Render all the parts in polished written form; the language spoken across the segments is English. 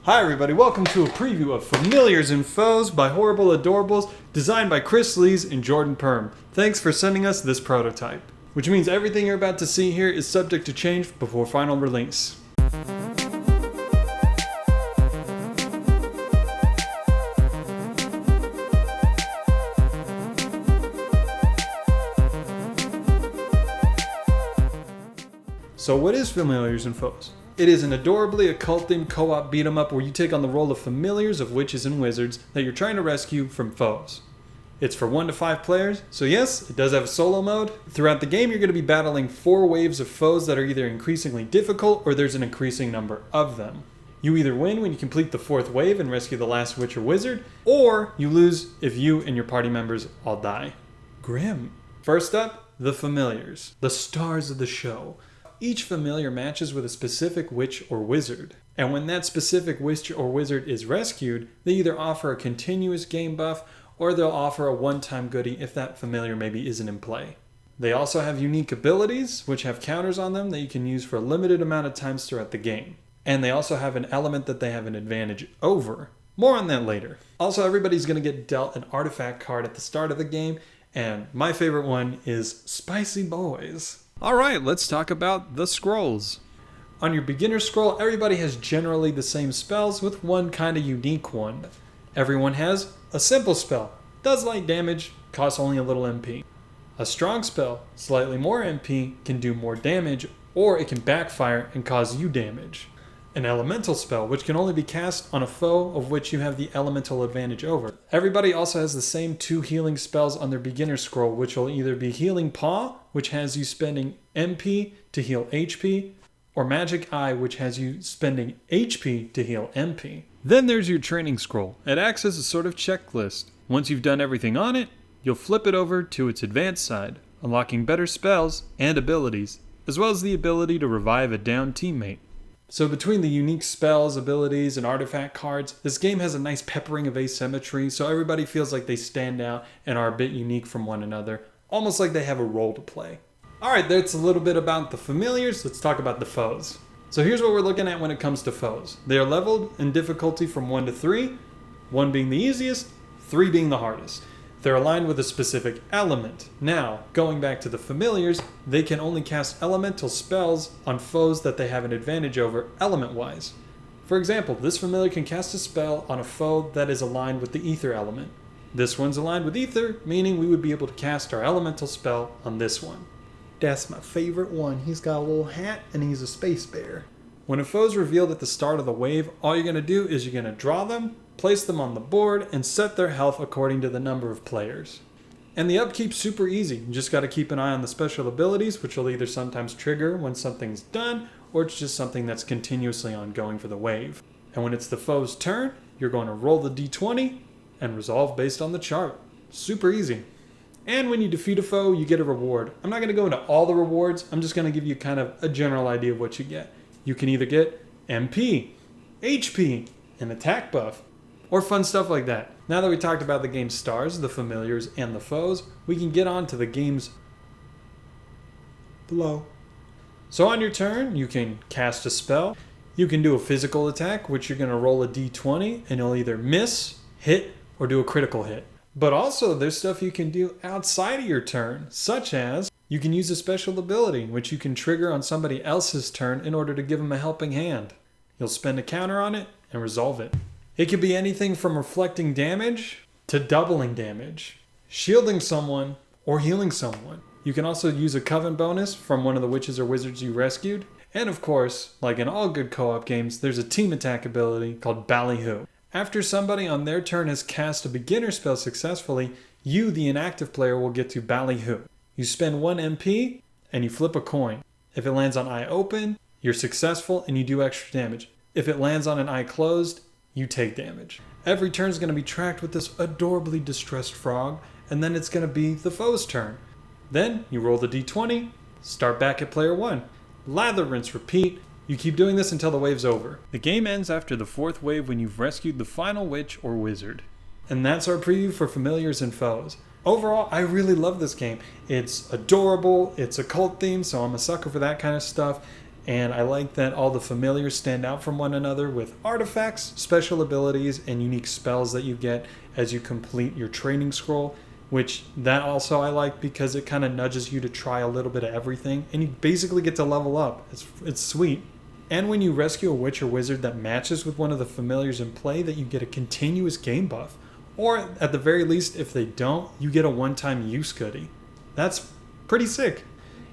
Hi everybody, welcome to a preview of Familiars and Foes by Horrible Adorables, designed by Chris Lees and Jordan Perm. Thanks for sending us this prototype. Which means everything you're about to see here is subject to change before final release. So what is Familiars and Foes? It is an adorably occult-themed co-op beat-em-up where you take on the role of familiars of witches and wizards that you're trying to rescue from foes. It's for 1 to 5 players, so yes, it does have a solo mode. Throughout the game, you're going to be battling 4 waves of foes that are either increasingly difficult or there's an increasing number of them. You either win when you complete the 4th wave and rescue the last witch or wizard, or you lose if you and your party members all die. Grim. First up, the familiars, the stars of the show. Each familiar matches with a specific witch or wizard, and when that specific witch or wizard is rescued, they either offer a continuous game buff or they'll offer a one-time goodie if that familiar maybe isn't in play. They also have unique abilities, which have counters on them that you can use for a limited amount of times throughout the game. And they also have an element that they have an advantage over. More on that later. Also, everybody's going to get dealt an artifact card at the start of the game, and my favorite one is Spicy Boys. Alright, let's talk about the scrolls. On your beginner scroll, everybody has generally the same spells with one kind of unique one. Everyone has a simple spell, does light damage, costs only a little MP. A strong spell, slightly more MP, can do more damage, or it can backfire and cause you damage. An elemental spell, which can only be cast on a foe of which you have the elemental advantage over. Everybody also has the same 2 healing spells on their beginner scroll, which will either be Healing Paw, which has you spending MP to heal HP, or Magic Eye, which has you spending HP to heal MP. Then there's your training scroll. It acts as a sort of checklist. Once you've done everything on it, you'll flip it over to its advanced side, unlocking better spells and abilities, as well as the ability to revive a downed teammate. So between the unique spells, abilities, and artifact cards, this game has a nice peppering of asymmetry, so everybody feels like they stand out and are a bit unique from one another, almost like they have a role to play. Alright, that's a little bit about the familiars, let's talk about the foes. So here's what we're looking at when it comes to foes. They are leveled in difficulty from 1 to 3, 1 being the easiest, 3 being the hardest. They're aligned with a specific element. Now, going back to the familiars, they can only cast elemental spells on foes that they have an advantage over element-wise. For example, this familiar can cast a spell on a foe that is aligned with the ether element. This one's aligned with ether, meaning we would be able to cast our elemental spell on this one. That's my favorite one. He's got a little hat and he's a space bear. When a foe's revealed at the start of the wave, all you're going to do is you're going to draw them, place them on the board, and set their health according to the number of players. And the upkeep's super easy. You just got to keep an eye on the special abilities, which will either sometimes trigger when something's done, or it's just something that's continuously ongoing for the wave. And when it's the foe's turn, you're going to roll the d20 and resolve based on the chart. Super easy. And when you defeat a foe, you get a reward. I'm not going to go into all the rewards. I'm just going to give you kind of a general idea of what you get. You can either get MP, HP, an attack buff, or fun stuff like that. Now that we talked about the game's stars, the familiars, and the foes, we can get on to the game's below. So on your turn, you can cast a spell. You can do a physical attack, which you're going to roll a d20, and you'll either miss, hit, or do a critical hit. But also, there's stuff you can do outside of your turn, such as you can use a special ability, which you can trigger on somebody else's turn in order to give them a helping hand. You'll spend a counter on it and resolve it. It could be anything from reflecting damage to doubling damage, shielding someone, or healing someone. You can also use a coven bonus from one of the witches or wizards you rescued. And of course, like in all good co-op games, there's a team attack ability called Ballyhoo. After somebody on their turn has cast a beginner spell successfully, you, the inactive player, will get to Ballyhoo. You spend 1 MP and you flip a coin. If it lands on eye open, you're successful and you do extra damage. If it lands on an eye closed, you take damage. Every turn is going to be tracked with this adorably distressed frog, and then it's going to be the foe's turn. Then you roll the d20, start back at player 1. Lather, rinse, repeat. You keep doing this until the wave's over. The game ends after the 4th wave when you've rescued the final witch or wizard. And that's our preview for Familiars and Foes. Overall, I really love this game. It's adorable, it's occult themed, so I'm a sucker for that kind of stuff. And I like that all the familiars stand out from one another with artifacts, special abilities, and unique spells that you get as you complete your training scroll, which that also I like because it kind of nudges you to try a little bit of everything, and you basically get to level up. It's sweet. And when you rescue a witch or wizard that matches with one of the familiars in play, that you get a continuous game buff. Or at the very least, if they don't, you get a one-time use goodie. That's pretty sick.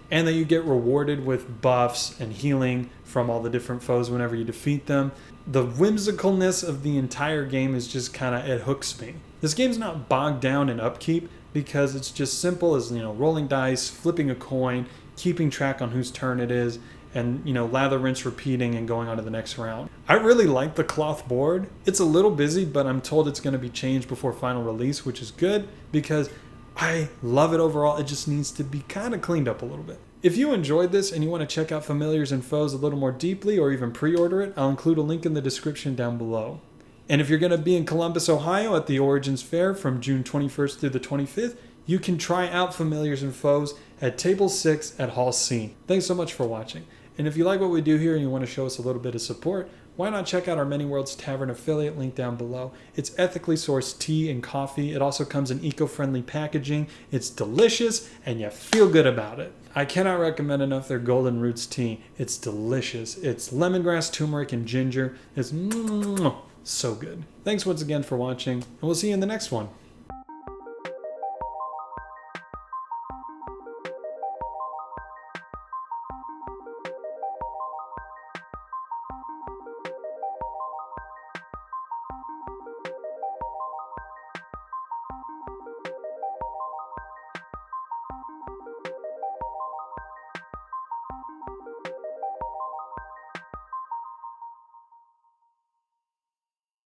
And that you get rewarded with buffs and healing from all the different foes whenever you defeat them. The whimsicalness of the entire game is just kind of, it hooks me. This game's not bogged down in upkeep because it's just simple as, rolling dice, flipping a coin, keeping track on whose turn it is, and, lather, rinse, repeating and going on to the next round. I really like the cloth board. It's a little busy, but I'm told it's going to be changed before final release, which is good because I love it overall. It just needs to be kind of cleaned up a little bit. If you enjoyed this and you want to check out Familiars and Foes a little more deeply or even pre-order it, I'll include a link in the description down below. And if you're going to be in Columbus, Ohio at the Origins Fair from June 21st through the 25th, you can try out Familiars and Foes at Table 6 at Hall C. Thanks so much for watching. And if you like what we do here and you want to show us a little bit of support, why not check out our Many Worlds Tavern affiliate link down below. It's ethically sourced tea and coffee. It also comes in eco-friendly packaging. It's delicious and you feel good about it. I cannot recommend enough their Golden Roots tea. It's delicious. It's lemongrass, turmeric, and ginger. It's so good. Thanks once again for watching, and we'll see you in the next one.